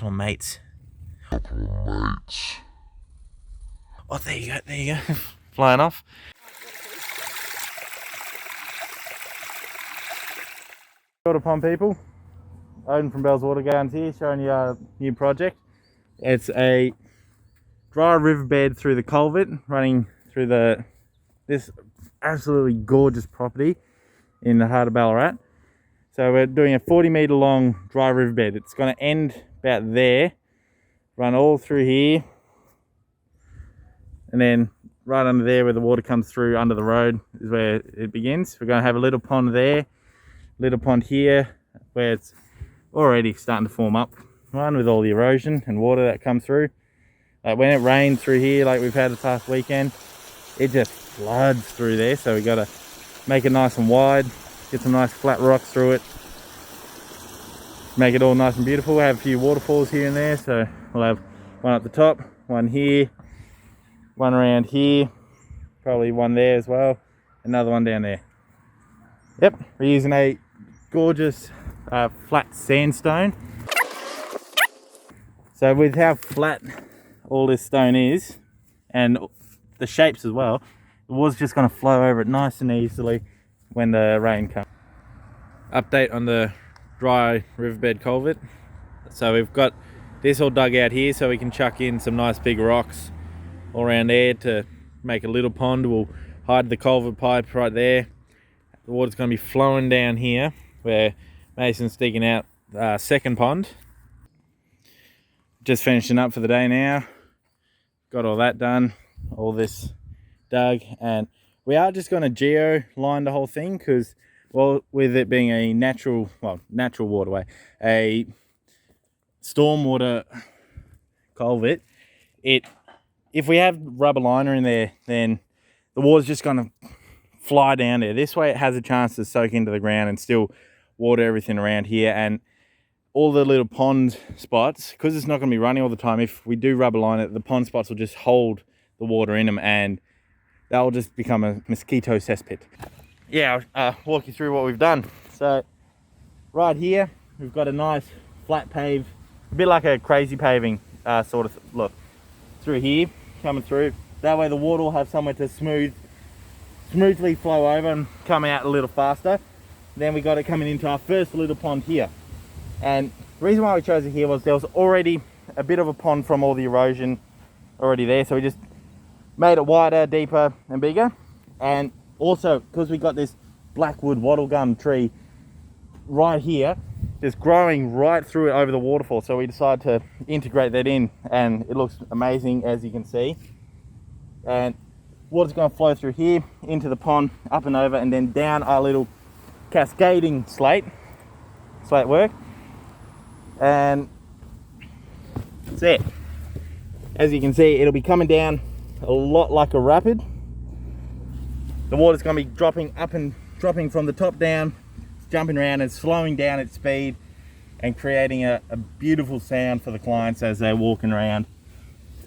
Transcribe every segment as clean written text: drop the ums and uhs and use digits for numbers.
couple of mates. Oh, there you go, flying off. Spotted Pond people, Odin from Bell's Water Gardens here, showing you our new project. It's a dry riverbed through the culvert, running through this absolutely gorgeous property in the heart of Ballarat. So we're doing a 40-metre long dry riverbed. It's going to end about there, run all through here, and then right under there where the water comes through under the road is where it begins. We're going to have a little pond there, little pond here, where it's already starting to form up, one with all the erosion and water that comes through. When it rains through here, like we've had the past weekend, it just floods through there. So we got to make it nice and wide, get some nice flat rocks through it, make it all nice and beautiful. We'll have a few waterfalls here and there, so we'll have one up the top, one here, one around here, probably one there as well, another one down there. Yep, we're using a gorgeous flat sandstone. So with how flat all this stone is, and the shapes as well, the water's just going to flow over it nice and easily when the rain comes. Update on the dry riverbed culvert. So we've got this all dug out here so we can chuck in some nice big rocks all around there to make a little pond. We'll hide the culvert pipe right there. The water's going to be flowing down here where Mason's digging out the second pond. Just finishing up for the day now. Got all that done, all this dug, and we are just going to geo line the whole thing because, well, with it being a natural waterway, a stormwater culvert, if we have rubber liner in there, then the water's just going to fly down there. This way it has a chance to soak into the ground and still water everything around here. And all the little pond spots, because it's not going to be running all the time, if we do rubber line it, the pond spots will just hold the water in them and that will just become a mosquito cesspit. Yeah, I'll walk you through what we've done. So right here we've got a nice flat pave, a bit like a crazy paving sort of look through here, coming through. That way the water will have somewhere to smoothly flow over and come out a little faster. Then we got it coming into our first little pond here. And the reason why we chose it here was there was already a bit of a pond from all the erosion already there. So we just made it wider, deeper and bigger. And also because we got this blackwood wattle gum tree right here, just growing right through it over the waterfall. So we decided to integrate that in and it looks amazing, as you can see. And water's going to flow through here into the pond, up and over, and then down our little cascading slate work. And that's it. As you can see, it'll be coming down a lot like a rapid. The water's going to be dropping from the top down, jumping around and slowing down its speed and creating a beautiful sound for the clients as they're walking around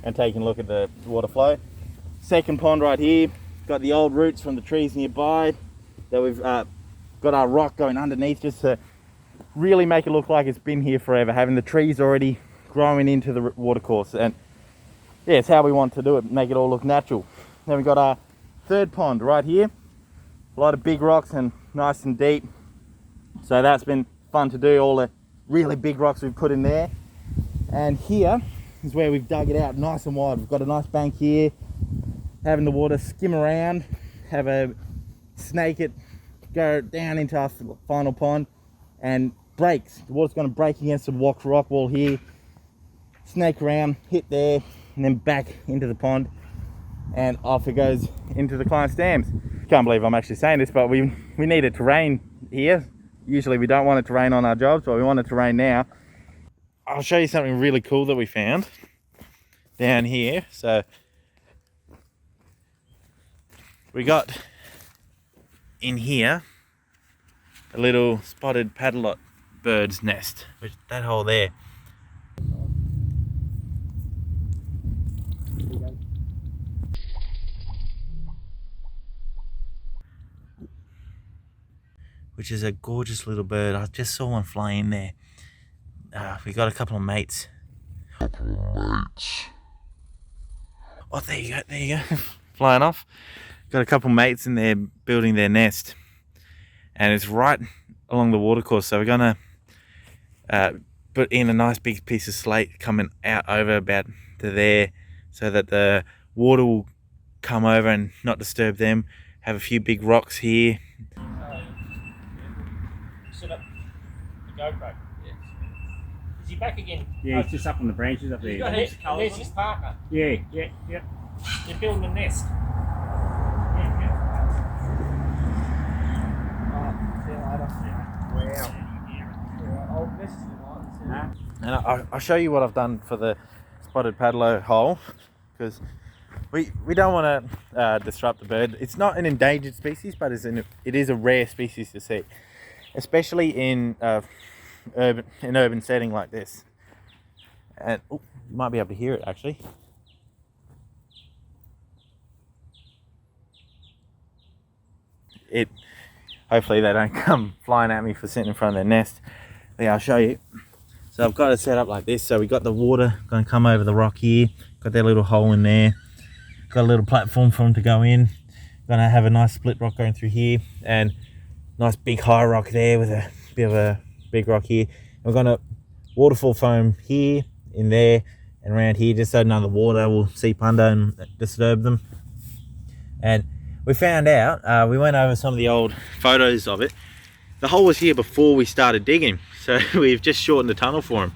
and taking a look at the water flow. Second pond right here, got the old roots from the trees nearby that we've got our rock going underneath just to really make it look like it's been here forever, having the trees already growing into the watercourse. And yeah, it's how we want to do it, make it all look natural. Then we've got our third pond right here, a lot of big rocks and nice and deep. So that's been fun to do, all the really big rocks we've put in there. And here is where we've dug it out nice and wide. We've got a nice bank here, having the water skim around, have a snake it, go down into our final pond and breaks. The water's going to break against the rock wall here, snake around, hit there, and then back into the pond, and off it goes into the client's dams. Can't believe I'm actually saying this, but we need it to rain here. Usually we don't want it to rain on our jobs, but we want it to rain now. I'll show you something really cool that we found down here. So we got in here a little spotted pardalote bird's nest, which that hole there. Which is a gorgeous little bird. I just saw one fly in there. We got a couple of mates Oh, there you go. Flying off. Got a couple mates in there building their nest. And it's right along the watercourse, so we're gonna put in a nice big piece of slate coming out over about to there, so that the water will come over and not disturb them. Have a few big rocks here. Set up the GoPro. Yes. Is he back again? Yeah, he's just up on the branches up there. He's got heaps of colours. There's his partner. Yeah. They're building a nest. And I'll show you what I've done for the spotted pardalote hole, because we don't want to disrupt the bird. It's not an endangered species, but it is a rare species to see, especially in urban setting like this. And you might be able to hear it actually. Hopefully they don't come flying at me for sitting in front of their nest. But yeah, I'll show you. So I've got it set up like this. So we got the water going to come over the rock here. Got that little hole in there. Got a little platform for them to go in. Gonna have a nice split rock going through here, and nice big high rock there with a bit of a big rock here. We're gonna waterfall foam here, in there, and around here, just so none of the water will seep under and disturb them. And we found out, we went over some of the old photos of it. The hole was here before we started digging, so we've just shortened the tunnel for them.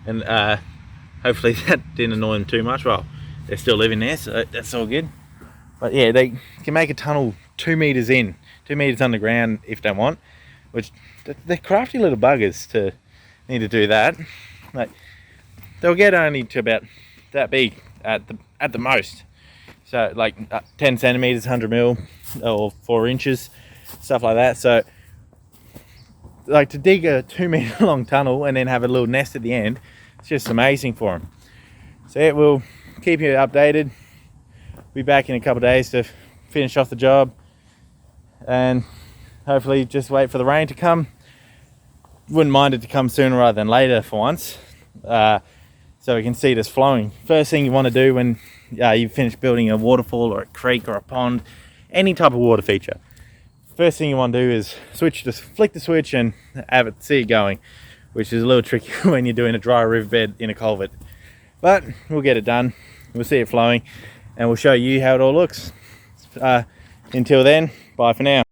And hopefully that didn't annoy them too much. Well, they're still living there, so that's all good. But yeah, they can make a tunnel 2 meters in, 2 meters underground if they want, which they're crafty little buggers to need to do that. Like, they'll get only to about that big at the most. So like 10 centimeters, 100 mil, or 4 inches, stuff like that. So like to dig a 2 meter long tunnel and then have a little nest at the end, it's just amazing for them. So yeah, we'll keep you updated. Be back in a couple of days to finish off the job, and hopefully just wait for the rain to come. Wouldn't mind it to come sooner rather than later for once, so we can see this flowing. First thing you want to do when you finish building a waterfall or a creek or a pond, any type of water feature, first thing you want to do is flick the switch and have it, see it going, which is a little tricky when you're doing a dry riverbed in a culvert. But we'll get it done. We'll see it flowing, and we'll show you how it all looks. Until then, bye for now.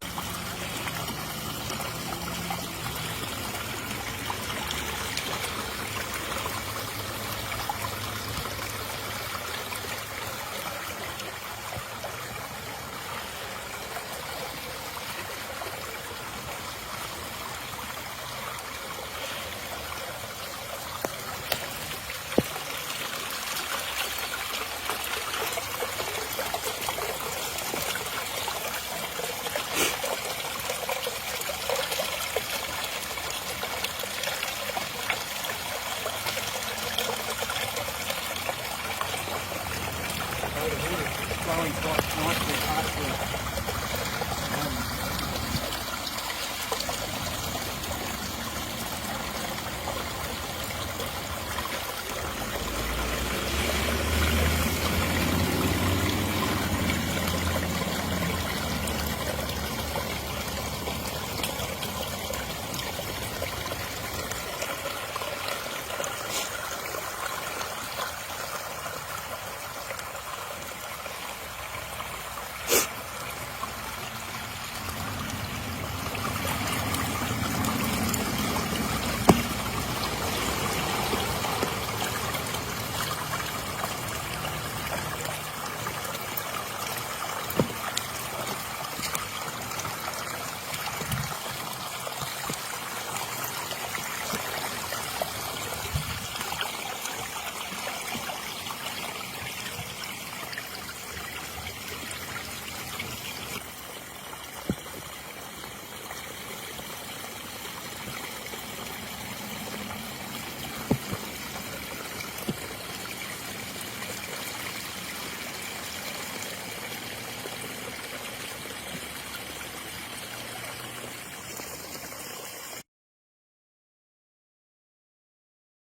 Flowing quite nicely past the